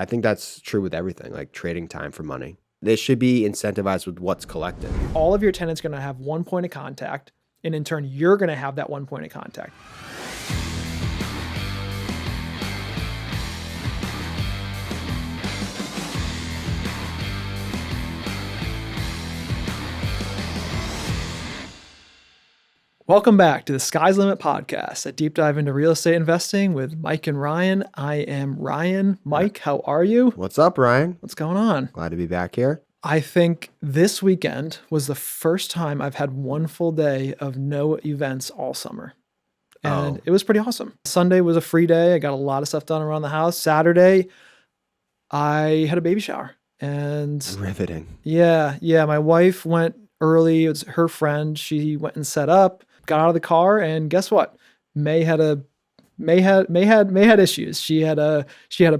I think that's true with everything, like trading time for money. They should be incentivized with what's collected. All of your tenants going to have one point of contact, and in turn, you're going to have that one point of contact. Welcome back to the Sky's Limit podcast, a deep dive into real estate investing with Mike and Ryan. I am Ryan. Mike, how are you? What's up, Ryan? What's going on? Glad to be back here. I think this weekend was the first time I've had one full day of no events all summer. And It was pretty awesome. Sunday was a free day. I got a lot of stuff done around the house. Saturday, I had a baby shower. And riveting. Yeah. My wife went early. It was her friend. She went and set up, got out of the car, and guess what? May had issues. She had a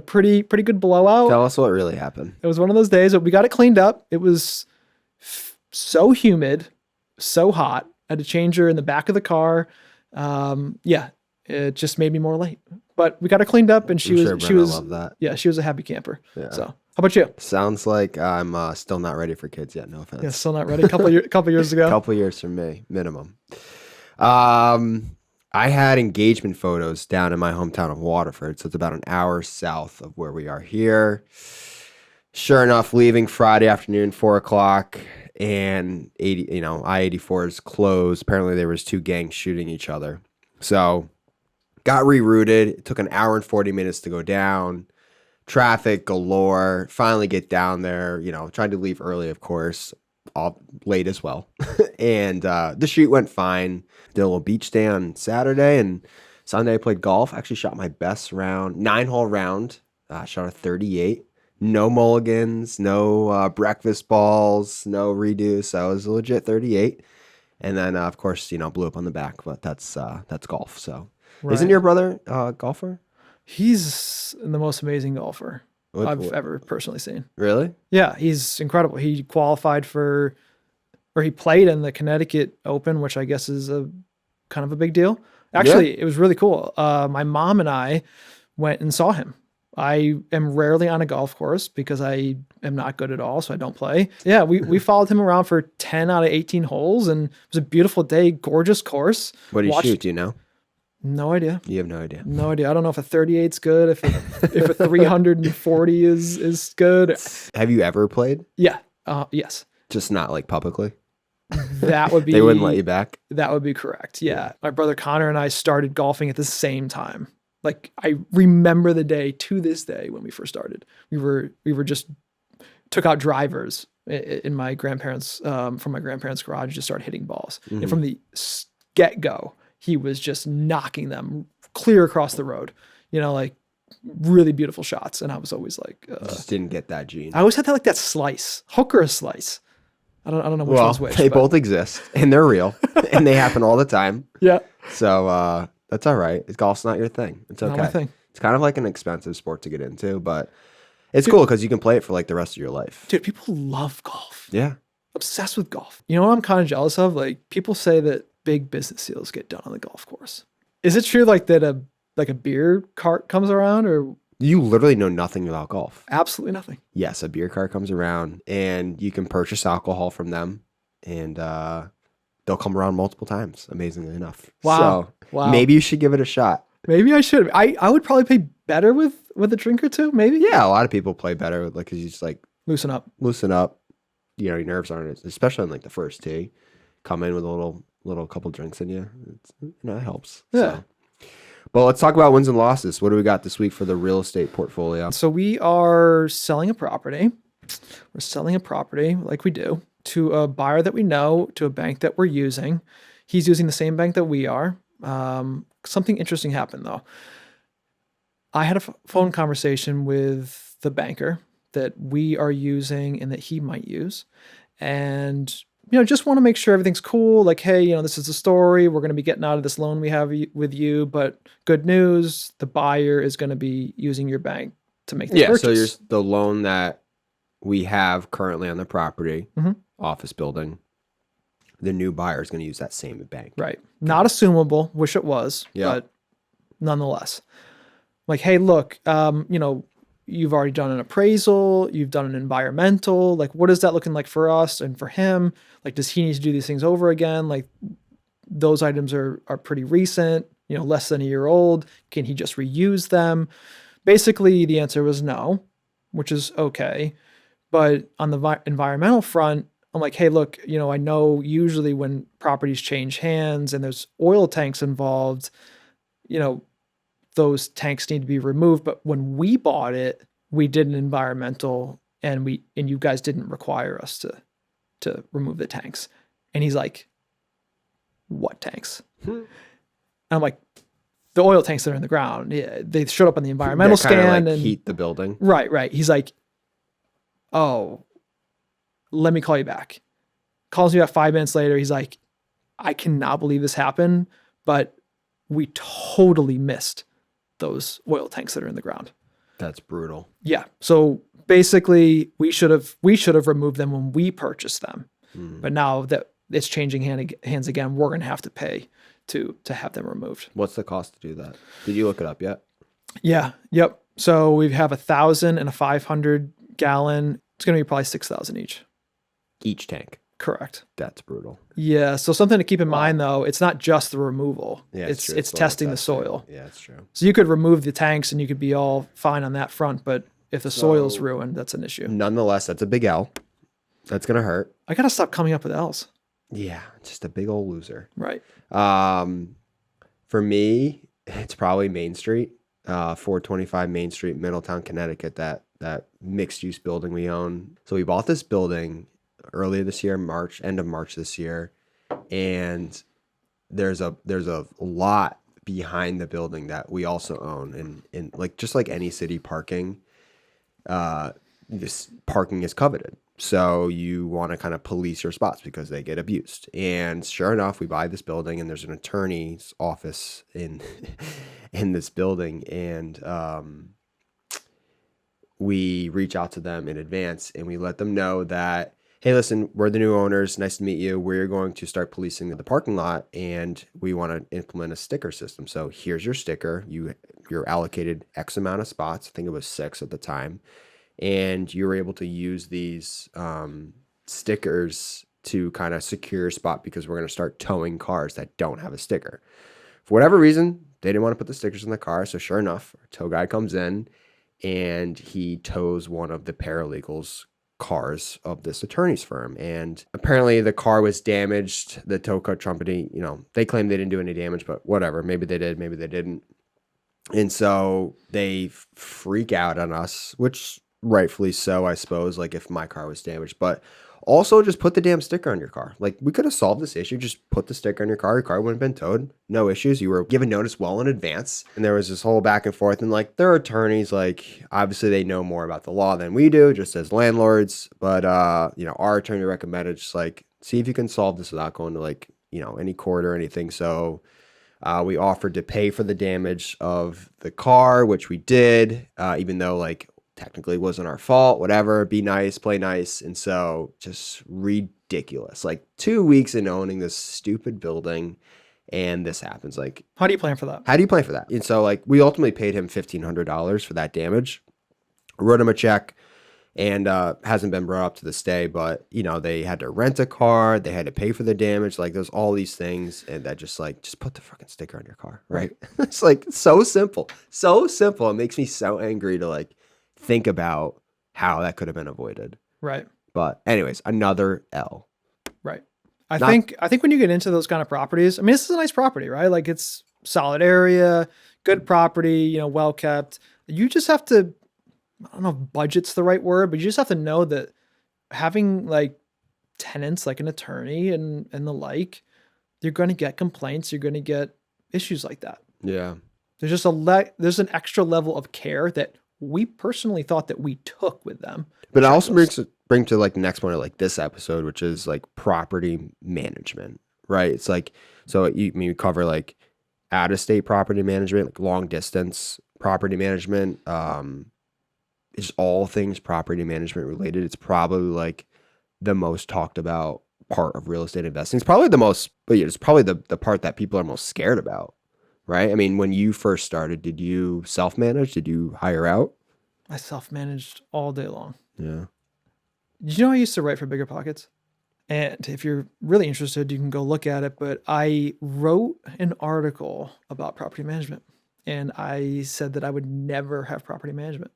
pretty good blowout. Tell us what really happened. It was one of those days that we got it cleaned up. It was so humid, so hot. I had to change her in the back of the car. It just made me more late. But we got her cleaned up, and she was love that. Yeah, she was a happy camper. Yeah. So, how about you? Sounds like I'm still not ready for kids yet. No offense. Yeah, still not ready. Couple years ago. Couple years from me, minimum. I had engagement photos down in my hometown of Waterford, so it's about an hour south of where we are here. Sure enough, leaving Friday afternoon, 4:00, and I-84 is closed. Apparently, there was two gangs shooting each other. So, got rerouted. It took an hour and 40 minutes to go down. Traffic galore. Finally get down there. Tried to leave early, of course. All late as well. And the shoot went fine. Did a little beach day on Saturday, and Sunday I played golf. Actually shot my best round, 9-hole round. Shot a 38. No mulligans, no breakfast balls, no redo. So it was a legit 38. And then of course, blew up on the back, but that's golf. So right. Isn't your brother a golfer? He's the most amazing golfer I've ever personally seen. Really? Yeah, he's incredible. He he played in the Connecticut Open, which I guess is a kind of a big deal. Actually, It was really cool. My mom and I went and saw him. I am rarely on a golf course because I am not good at all, so I don't play. Yeah, we followed him around for 10 out of 18 holes, and it was a beautiful day, gorgeous course. What did he shoot, do you know? No idea. You have no idea. No idea. I don't know if a 38's good, if a 340 is good. Have you ever played? Yeah. Yes. Just not like publicly? That would be... They wouldn't let you back? That would be correct. Yeah. My brother Connor and I started golfing at the same time. Like, I remember the day to this day when we first started. We were just took out drivers in my grandparents' from my grandparents' garage and just started hitting balls. Mm-hmm. And from the get-go, he was just knocking them clear across the road, like really beautiful shots. And I was always like, just didn't get that gene. I always had that slice, hook or a slice. I don't know which one's which. They both exist and they're real and they happen all the time. Yeah. So, that's all right. Golf's not your thing. It's okay. Not my thing. It's kind of like an expensive sport to get into, but it's cool because you can play it for like the rest of your life. Dude, people love golf. Yeah. Obsessed with golf. You know what I'm kind of jealous of? Like, people say that big business deals get done on the golf course. Is it true that a beer cart comes around, or you literally know nothing about golf? Absolutely nothing. Yes, a beer cart comes around and you can purchase alcohol from them, and they'll come around multiple times, amazingly enough. Wow. So maybe you should give it a shot. Maybe I should. I would probably play better with a drink or two, maybe. Yeah, a lot of people play better with because you just loosen up. Your nerves aren't, especially on the first tee. Come in with a little couple drinks in you. It helps. Yeah. So. But let's talk about wins and losses. What do we got this week for the real estate portfolio? So we are selling a property. We're selling a property like we do to a buyer that we know, to a bank that we're using. He's using the same bank that we are. Something interesting happened though. I had a phone conversation with the banker that we are using and that he might use. And just want to make sure everything's cool. Like, hey, this is the story. We're going to be getting out of this loan we have with you, but good news, the buyer is going to be using your bank to make the purchase. So the loan that we have currently on the property, office building, the new buyer is going to use that same bank. Right. Not assumable. Wish it was, but nonetheless. Like, hey, look, you've already done an appraisal, you've done an environmental. Like, what is that looking like for us and for him? Like, does he need to do these things over again? Like, those items are pretty recent, less than a year old. Can he just reuse them? Basically, the answer was no, which is okay. But on the environmental front, I'm like, hey, look, I know usually when properties change hands and there's oil tanks involved, those tanks need to be removed. But when we bought it, we did an environmental and you guys didn't require us to remove the tanks. And he's like, what tanks? And I'm like, the oil tanks that are in the ground. Yeah, they showed up on the environmental scan like and heat the building. Right. He's like, oh, let me call you back. Calls me back 5 minutes later. He's like, I cannot believe this happened, but we totally missed those oil tanks that are in the ground. That's brutal. Yeah. So basically we should have removed them when we purchased them. But now that it's changing hands again, we're going to have to pay to have them removed. What's the cost to do that? Did you look it up yet? Yeah. Yep. So we have 1,000 and a 500 gallon. It's going to be probably 6,000 each. Each tank. Correct. That's brutal. Yeah. So something to keep in mind though, it's not just the removal. Yeah, it's testing the soil. Yeah, that's true. So you could remove the tanks and you could be all fine on that front, but if the soil's ruined, that's an issue. Nonetheless, that's a big L. That's going to hurt. I got to stop coming up with L's. Yeah, just a big old loser. Right. For me, it's probably Main Street, 425 Main Street, Middletown, Connecticut, that mixed use building we own. So we bought this building earlier this year, end of March this year, and there's a lot behind the building that we also own, and like just like any city parking, this parking is coveted. So you want to kind of police your spots because they get abused. And sure enough, we buy this building and there's an attorney's office in this building. And we reach out to them in advance and we let them know that, hey, listen, we're the new owners. Nice to meet you. We're going to start policing the parking lot and we want to implement a sticker system. So here's your sticker. You're allocated X amount of spots. I think it was 6 at the time. And you're able to use these stickers to kind of secure your spot because we're going to start towing cars that don't have a sticker. For whatever reason, they didn't want to put the stickers in the car. So sure enough, our tow guy comes in and he tows one of the paralegals' cars of this attorney's firm. And apparently the car was damaged. The tow company, they claim they didn't do any damage, but whatever. Maybe they did, maybe they didn't. And so they freak out on us, which rightfully so, I suppose, like if my car was damaged, but also just put the damn sticker on your car. Like we could have solved this issue. Just put the sticker on your car wouldn't have been towed. No issues. You were given notice well in advance. And there was this whole back and forth and like their attorneys, like obviously they know more about the law than we do just as landlords. But, our attorney recommended just like, see if you can solve this without going to like, any court or anything. So we offered to pay for the damage of the car, which we did, even though like technically wasn't our fault, whatever, be nice, play nice. And so just ridiculous. Like 2 weeks in owning this stupid building and this happens. Like, how do you plan for that? And so like we ultimately paid him $1,500 for that damage, wrote him a check, and hasn't been brought up to this day, but they had to rent a car, they had to pay for the damage. Like there's all these things and that just put the fucking sticker on your car. Right. It's like so simple. It makes me so angry to like think about how that could have been avoided. Right. But anyways, another L. Right. I think when you get into those kind of properties, I mean, this is a nice property, right? Like it's solid area, good property, well kept. You just have to, I don't know if budget's the right word, but you just have to know that having like tenants, like an attorney and the like, you're going to get complaints. You're going to get issues like that. Yeah. There's just there's an extra level of care that we personally thought that we took with them. But it also bring to like the next one of like this episode, which is like property management, right? It's like, so you cover like out of state property management, like long distance property management. It's all things property management related. It's probably like the most talked about part of real estate investing. It's probably it's probably the part that people are most scared about, right? I mean, when you first started, did you self-manage? Did you hire out? I self-managed all day long. Yeah. Did you know I used to write for Bigger Pockets? And if you're really interested, you can go look at it. But I wrote an article about property management, and I said that I would never have property management.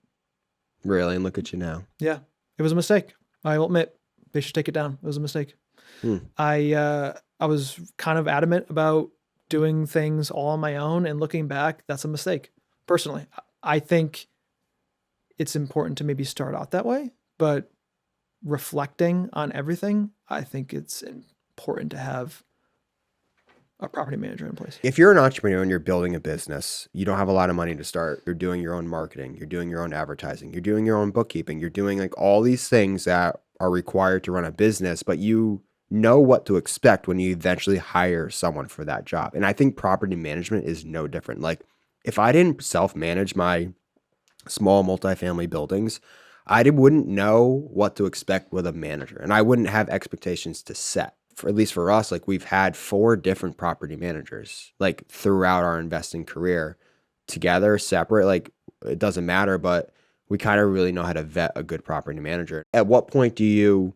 Really? And look at you now. Yeah, it was a mistake. I will admit they should take it down. It was a mistake. Hmm. I was kind of adamant about doing things all on my own, and looking back, that's a mistake. Personally, I think it's important to maybe start out that way, but reflecting on everything, I think it's important to have a property manager in place. If you're an entrepreneur and you're building a business, you don't have a lot of money to start. You're doing your own marketing. You're doing your own advertising. You're doing your own bookkeeping. You're doing like all these things that are required to run a business, but you know what to expect when you eventually hire someone for that job. And I think property management is no different. Like if I didn't self-manage my small multifamily buildings, I wouldn't know what to expect with a manager, and I wouldn't have expectations to set. For at least for us, like we've had 4 different property managers like throughout our investing career, together, separate, like it doesn't matter, but we kind of really know how to vet a good property manager. At what point do you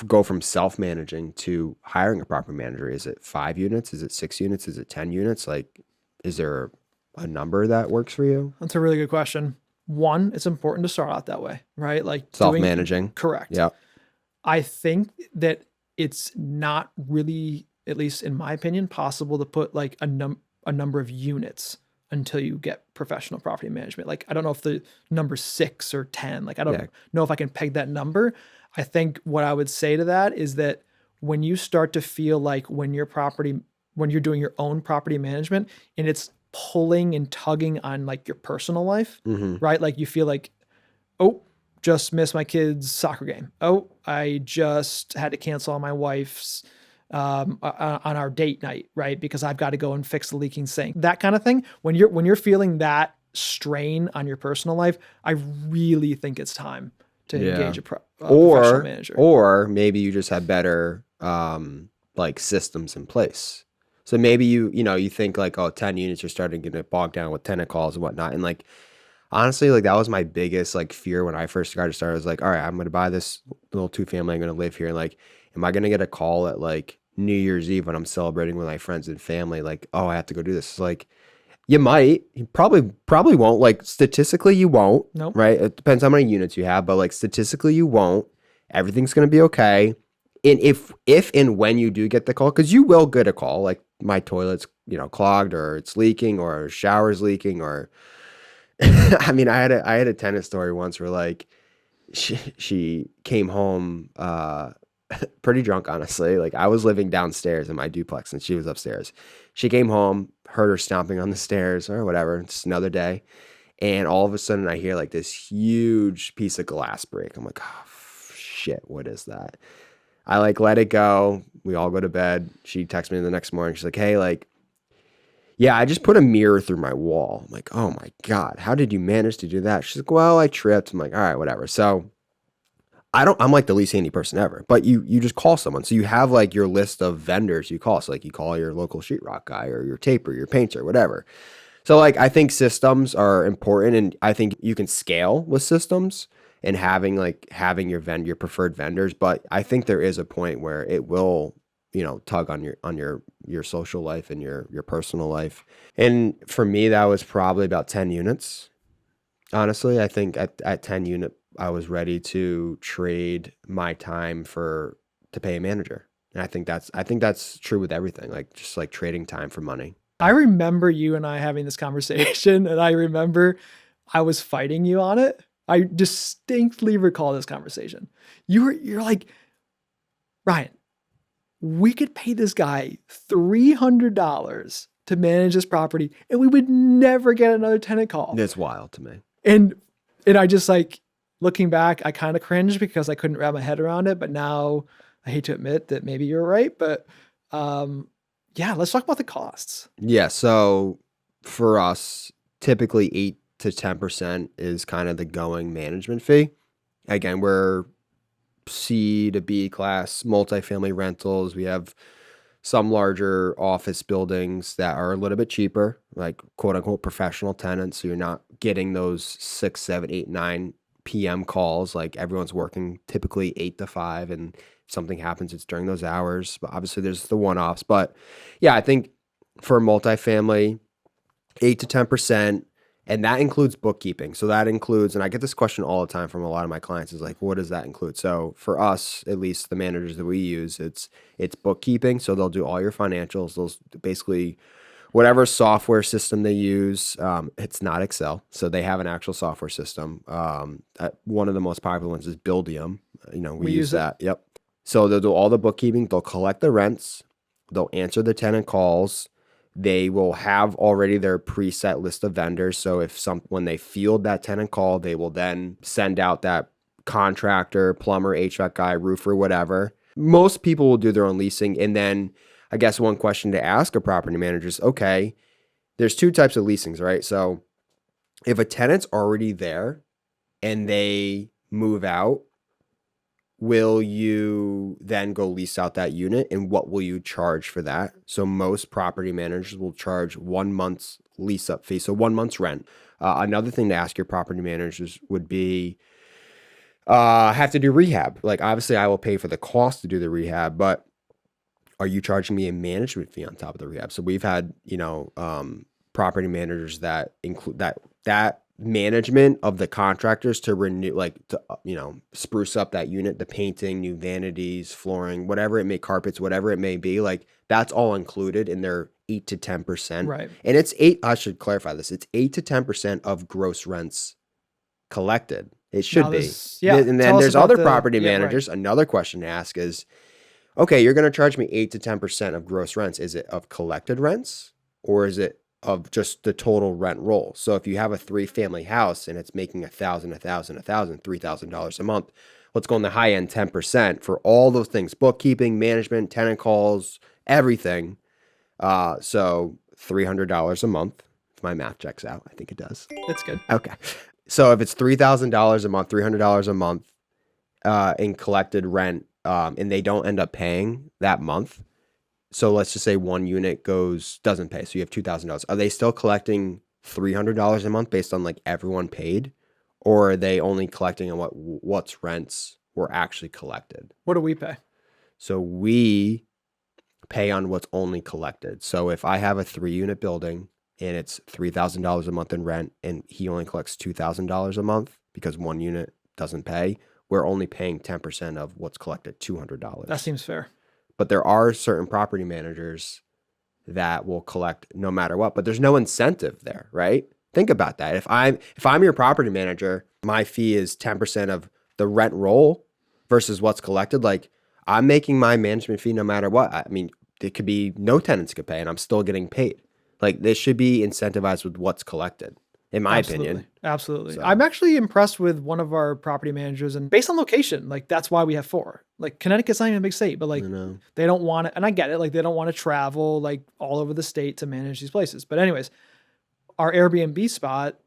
go from self-managing to hiring a property manager? Is it 5 units? Is it 6 units? Is it 10 units? Like, is there a number that works for you? That's a really good question. One, it's important to start out that way, right? Like Self-managing. Correct. Yeah. I think that it's not really, at least in my opinion, possible to put like a number of units until you get professional property management. Like, I don't know if the number 6 or 10, like, I don't know if I can peg that number. I think what I would say to that is that when you start to feel like when you're doing your own property management and it's pulling and tugging on like your personal life, right? Like you feel like, oh, just missed my kid's soccer game. Oh, I just had to cancel on my wife's on our date night, right? Because I've got to go and fix the leaking sink. That kind of thing. When you're feeling that strain on your personal life, I really think it's time to engage a professional manager. Or maybe you just have better like systems in place. So maybe you think like, oh, 10 units, you're starting to get bogged down with tenant calls and whatnot. And like, honestly, like that was my biggest like fear when I first got started. I was like, all right, I'm going to buy this little 2-family. I'm going to live here. And like, am I going to get a call at like New Year's Eve when I'm celebrating with my friends and family? Like, oh, I have to go do this. It's like, you might, you probably won't. Like statistically, you won't. Nope. Right? It depends how many units you have, but like statistically, you won't. Everything's going to be okay. And if and when you do get the call, because you will get a call, like my toilet's clogged or it's leaking or shower's leaking or I mean, I had a tenant story once where like she came home pretty drunk, honestly. Like I was living downstairs in my duplex and she was upstairs. She came home, heard her stomping on the stairs or whatever. It's another day. And all of a sudden I hear like this huge piece of glass break. I'm like, oh shit, what is that? I like let it go. We all go to bed. She texts me the next morning. She's like, hey, like, yeah, I just put a mirror through my wall. I'm like, oh my God, how did you manage to do that? She's like, well, I tripped. I'm like, all right, whatever. So I'm like the least handy person ever, but you just call someone. So you have like your list of vendors you call. So like you call your local sheetrock guy or your taper, your painter, whatever. So like, I think systems are important and I think you can scale with systems and having your preferred vendors. But I think there is a point where it will, tug on your social life and your personal life. And for me, that was probably about 10 units. Honestly, I think at 10 unit, I was ready to trade my time to pay a manager. And I think that's true with everything, like just like trading time for money. I remember you and I having this conversation, and I remember I was fighting you on it. I distinctly recall this conversation. You're like, Ryan, we could pay this guy $300 to manage this property and we would never get another tenant call. It's wild to me. And I just like, looking back, I kind of cringed because I couldn't wrap my head around it. But now I hate to admit that maybe you're right. But yeah, let's talk about the costs. Yeah. So for us, typically 8 to 10% is kind of the going management fee. Again, we're C to B class multifamily rentals. We have some larger office buildings that are a little bit cheaper, like quote unquote professional tenants. So you're not getting those 6, 7, 8, 9 p.m. calls. Like everyone's working typically 8 to 5, and if something happens, it's during those hours. But obviously, there's the one-offs. But yeah, I think for multifamily, 8 to 10%, and that includes bookkeeping. So that includes, and I get this question all the time from a lot of my clients, is like, what does that include? So for us, at least the managers that we use, it's bookkeeping. So they'll do all your financials. They'll basically whatever software system they use. It's not Excel, so they have an actual software system. One of the most popular ones is Buildium. We use that. Yep. So they'll do all the bookkeeping. They'll collect the rents. They'll answer the tenant calls. They will have already their preset list of vendors. So when they field that tenant call, they will then send out that contractor, plumber, HVAC guy, roofer, whatever. Most people will do their own leasing. And then I guess one question to ask a property manager is, okay, there's two types of leasings, right? So if a tenant's already there and they move out, will you then go lease out that unit, and what will you charge for that? So most property managers will charge 1 month's lease up fee, so 1 month's rent. Another thing to ask your property managers would be, have to do rehab. Like obviously I will pay for the cost to do the rehab, but are you charging me a management fee on top of the rehab? So we've had, property managers that include that management of the contractors to renew, like to, spruce up that unit, the painting, new vanities, flooring, whatever it may, carpets, whatever it may be, like that's all included in their 8 to 10%. Right. And I should clarify this. It's 8 to 10% of gross rents collected. It should be. Yeah. And then there's other property managers. Right. Another question to ask is, okay, you're going to charge me 8 to 10% of gross rents. Is it of collected rents, or is it of just the total rent roll? So if you have a 3-family house and it's making $3,000 a month, let's go on the high end 10% for all those things: bookkeeping, management, tenant calls, everything. So $300 a month. If my math checks out, I think it does. That's good. Okay. So if it's $3,000 a month, $300 a month in collected rent, and they don't end up paying that month. So let's just say one unit doesn't pay. So you have $2,000. Are they still collecting $300 a month based on like everyone paid, or are they only collecting on what's rents were actually collected? What do we pay? So we pay on what's only collected. So if I have a 3-unit building and it's $3,000 a month in rent, and he only collects $2,000 a month because one unit doesn't pay, we're only paying 10% of what's collected, $200. That seems fair. But there are certain property managers that will collect no matter what, but there's no incentive there, right? Think about that. If I'm your property manager, my fee is 10% of the rent roll versus what's collected. Like I'm making my management fee no matter what. I mean, it could be no tenants could pay and I'm still getting paid. Like this should be incentivized with what's collected, in my opinion. Absolutely. So. I'm actually impressed with one of our property managers, and based on location, like that's why we have 4. Like Connecticut's not even a big state, but like they don't want it. And I get it. Like they don't want to travel like all over the state to manage these places. But anyways, our Airbnb spot,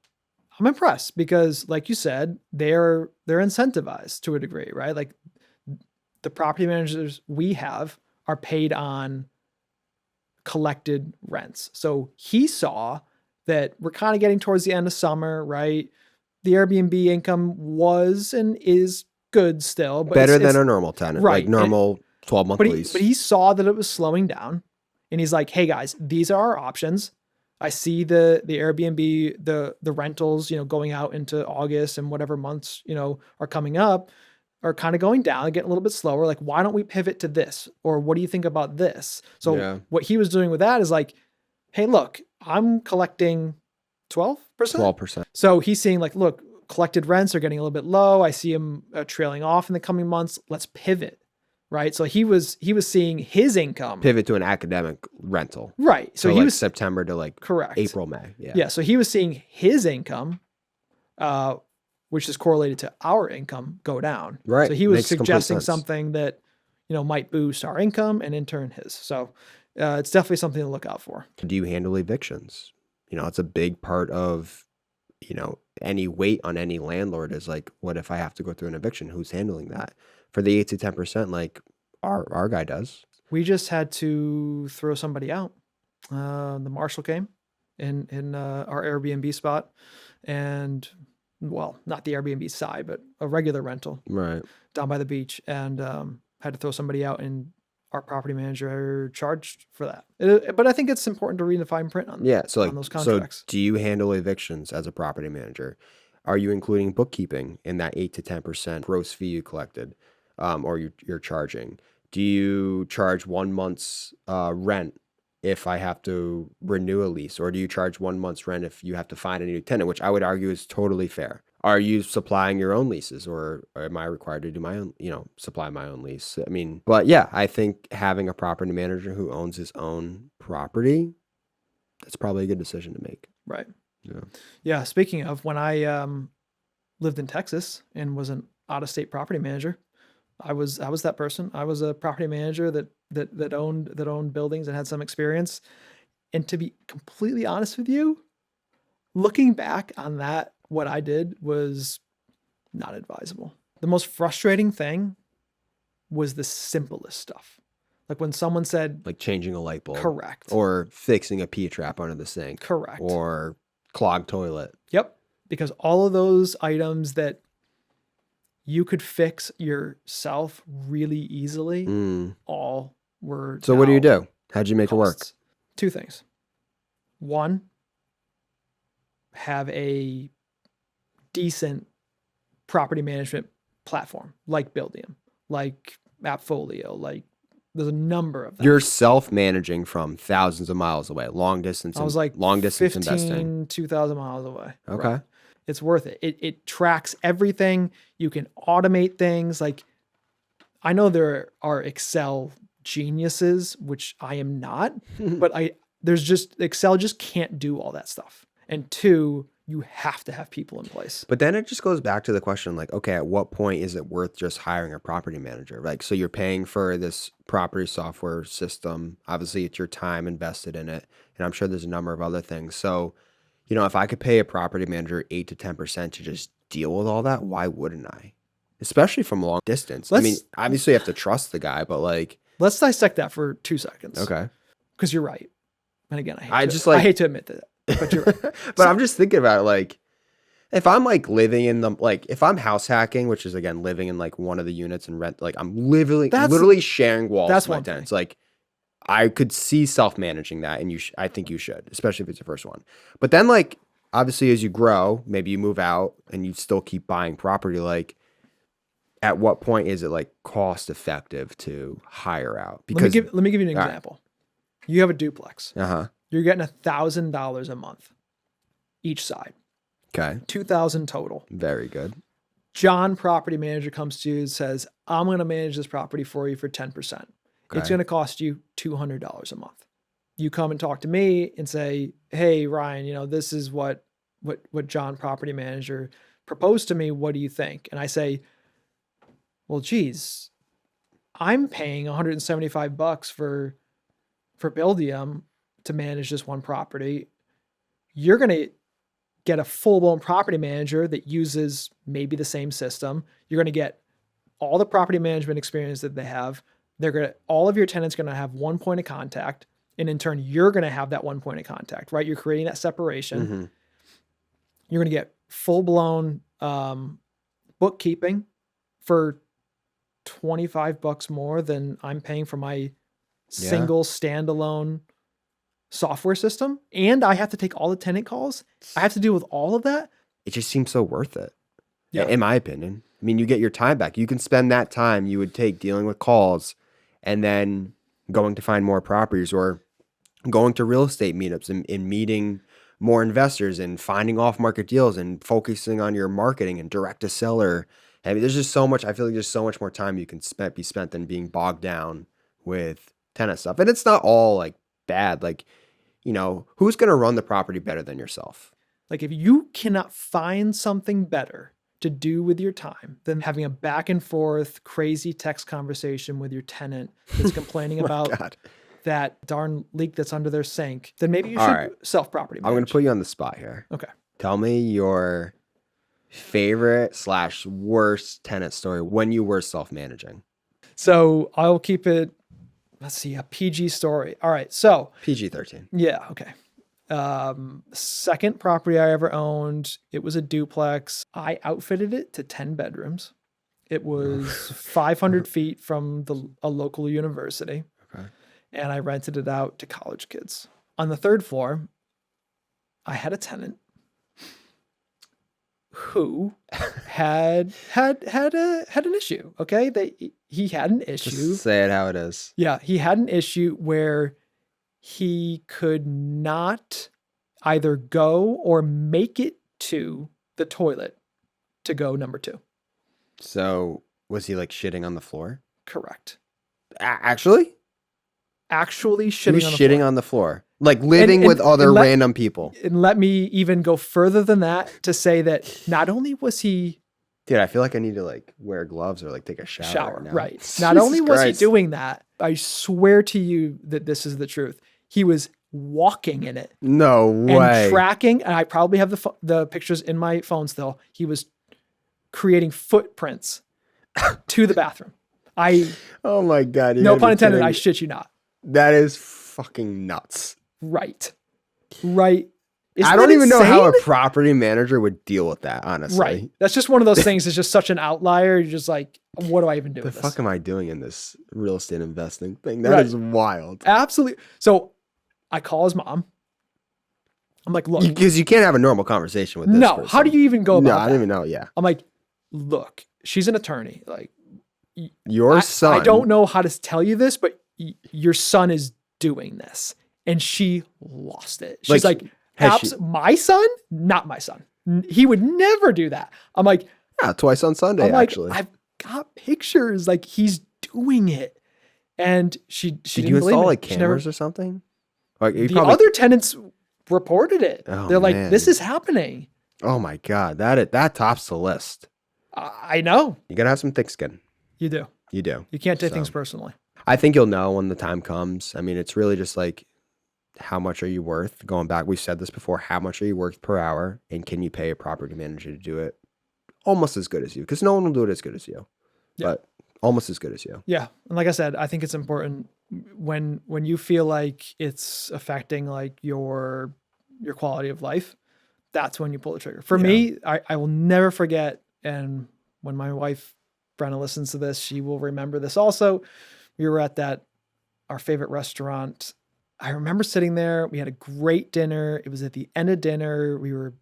I'm impressed because like you said, they're incentivized to a degree, right? Like the property managers we have are paid on collected rents. So he saw that we're kind of getting towards the end of summer, right? The Airbnb income was and is good still, but better than a normal tenant, right? Like normal 12-month lease. But he saw that it was slowing down, and he's like, "Hey guys, these are our options. I see the Airbnb, the rentals, going out into August and whatever months are coming up, are kind of going down, getting a little bit slower. Like, why don't we pivot to this? Or what do you think about this?" So what he was doing with that is like, hey, look, I'm collecting 12%. 12%. So he's seeing like, look, collected rents are getting a little bit low. I see him trailing off in the coming months. Let's pivot, right? So he was seeing his income pivot to an academic rental, right? So he like was September to like correct April, May, yeah. So he was seeing his income, which is correlated to our income, go down. Right. So he was suggesting something that might boost our income and in turn his. So it's definitely something to look out for. Do you handle evictions? It's a big part of any weight on any landlord is like, what if I have to go through an eviction? Who's handling that? For the 8 to 10%, like our guy does. We just had to throw somebody out. The marshal came in our Airbnb spot and, well, not the Airbnb side, but a regular rental Right. down by the beach, and had to throw somebody out, and our property manager charged for that. But I think it's important to read the fine print on, Yeah. So on those contracts. do you handle evictions as a property manager? Are you including bookkeeping in that 8 to 10% gross fee you collected, or you're charging? Do you charge 1 month's rent if I have to renew a lease, or do you charge 1 month's rent if you have to find a new tenant, which I would argue is totally fair? Are you supplying your own leases, or am I required to do my own, supply my own lease? I mean, but yeah, I think having a property manager who owns his own property, that's probably a good decision to make. Right. Yeah. Yeah. Speaking of, when I lived in Texas and was an out-of-state property manager, I was that person. I was a property manager that owned buildings and had some experience. And to be completely honest with you, looking back on that, what I did was not advisable. The most frustrating thing was the simplest stuff. Like when someone said, Like changing a light bulb. correct, Or fixing a P-trap under the sink. correct. Or clogged toilet. Yep. Because all of those items that you could fix yourself really easily, all were. So what do you now do? How'd you make it work? costs. Two things. One, have a decent property management platform like Buildium, like Appfolio, like there's a number of them. You're self-managing from thousands of miles away, long distance. I was like long distance 15, investing. 2,000 miles away. Okay. Right. It's worth it. It tracks everything. You can automate things. Like, I know there are Excel geniuses, which I am not, but Excel just can't do all that stuff. And two, you have to have people in place. But then it just goes back to the question, like, okay, at what point is it worth just hiring a property manager? Like, so you're paying for this property software system. Obviously, it's your time invested in it. And I'm sure there's a number of other things. So, if I could pay a property manager 8 to 10% to just deal with all that, why wouldn't I? Especially from long distance. I mean, obviously you have to trust the guy, but like. Let's dissect that for 2 seconds. Okay. Because you're right. And again, I hate to admit that, but you're right. But I'm just thinking about it, like, if I'm like living in if I'm house hacking, which is again living in like one of the units and rent, like I'm literally sharing walls with my tenants. Like, I could see self-managing that, and I think you should, especially if it's your first one. But then, like, obviously, as you grow, maybe you move out and you still keep buying property. Like, at what point is it like cost effective to hire out? Because let me give you an example. Right. You have a duplex. You're getting $1,000 a month each side. Okay. $2,000 total. Very good. John, property manager, comes to you and says, I'm going to manage this property for you for 10%. Okay. It's going to cost you $200 a month. You come and talk to me and say, hey, Ryan, this is what John, property manager, proposed to me. What do you think? And I say, well, geez, I'm paying $175 for Buildium to manage this one property. You're going to get a full-blown property manager that uses maybe the same system. You're going to get all the property management experience that they have. All of your tenants are going to have one point of contact, and in turn, you're going to have that one point of contact, right? You're creating that separation. Mm-hmm. You're going to get full-blown bookkeeping for $25 more than I'm paying for my single standalone software system. And I have to take all the tenant calls. I have to deal with all of that. It just seems so worth it. Yeah. In my opinion. I mean, you get your time back. You can spend that time you would take dealing with calls and then going to find more properties, or going to real estate meetups and meeting more investors and finding off-market deals and focusing on your marketing and direct to seller. I mean, there's just so much. I feel like there's so much more time you can be spent than being bogged down with tenant stuff. And it's not all like bad. Like, who's going to run the property better than yourself? Like, if you cannot find something better to do with your time than having a back and forth crazy text conversation with your tenant that's complaining about that darn leak that's under their sink, then maybe you should self-property manage. I'm going to put you on the spot here. Okay. Tell me your favorite / worst tenant story when you were self-managing. So I'll keep it, let's see, a PG story. All right. So PG-13. Yeah. Okay. Second property I ever owned, it was a duplex. I outfitted it to 10 bedrooms. It was 500 feet from a local university. Okay. And I rented it out to college kids. On the third floor, I had a tenant who had an issue. Okay, he had an issue. Just say it how it is. Yeah, he had an issue where he could not either go or make it to the toilet to go number 2. So was he like shitting on the floor? Correct. Actually? Actually He shitting was on the shitting floor. on the floor. Like living with other random people. And let me even go further than that to say that not only was he Dude, I feel like I need to like wear gloves or like take a shower. Now. right. Not only was he doing that, I swear to you that this is the truth. He was walking in it. No way. And tracking, and I probably have the pictures in my phone still. He was creating footprints to the bathroom. Oh my God. No pun intended, I shit you not. That is fucking nuts. Right. I don't even know how a property manager would deal with that, honestly. Right. That's just one of those things. It's just such an outlier. You're just like, what do I even do with this? The fuck am I doing in this real estate investing thing? That is wild. Absolutely. So I call his mom. I'm like, look. Because you can't have a normal conversation with this person. How do you even go about that? No, I don't even know. Yeah. I'm like, look, she's an attorney. Like, your son. I don't know how to tell you this, but your son is doing this. And she lost it. She's like my son? Not my son. He would never do that. I'm like, yeah, twice on Sunday, actually. I've got pictures. Like, he's doing it. And she Did you install like cameras or something? Like other tenants reported it. Oh, they're like, man. this is happening. Oh my God. That tops the list. I know. You gotta have some thick skin. You do. You do. You can't take things personally. I think you'll know when the time comes. I mean, it's really just like, how much are you worth? Going back, we've said this before. How much are you worth per hour? And can you pay a property manager to do it almost as good as you? Because no one will do it as good as you, but almost as good as you. Yeah. And like I said, I think it's important when you feel like it's affecting like your quality of life, that's when you pull the trigger. For me, I will never forget. And when my wife, Brenna, listens to this, she will remember this also. We were at our favorite restaurant. I remember sitting there. We had a great dinner. It was at the end of dinner. We were,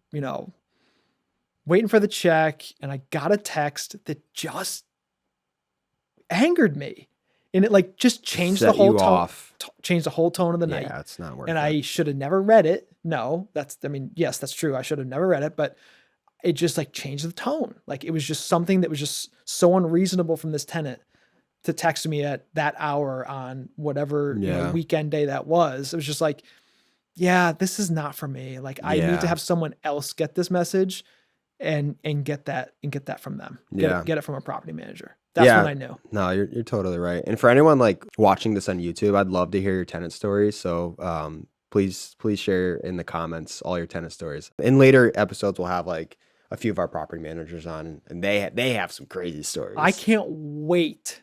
waiting for the check, and I got a text that just angered me. And it like just changed the whole tone. Changed the whole tone of the night. Yeah, it's not worth it. And I should have never read it. No, yes, that's true. I should have never read it, but it just like changed the tone. Like, it was just something that was just so unreasonable from this tenant to text me at that hour on whatever weekend day that was. It was just like, yeah, this is not for me. Like, I need to have someone else get this message and get that from them. Get it from a property manager. That's when I knew. No, you're totally right. And for anyone like watching this on YouTube, I'd love to hear your tenant stories. So please share in the comments all your tenant stories. In later episodes, we'll have like a few of our property managers on, and they have some crazy stories. I can't wait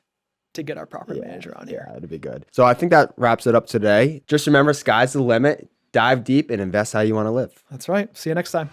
to get our property manager on here. Yeah, it'd be good. So I think that wraps it up today. Just remember, sky's the limit. Dive deep and invest how you want to live. That's right. See you next time.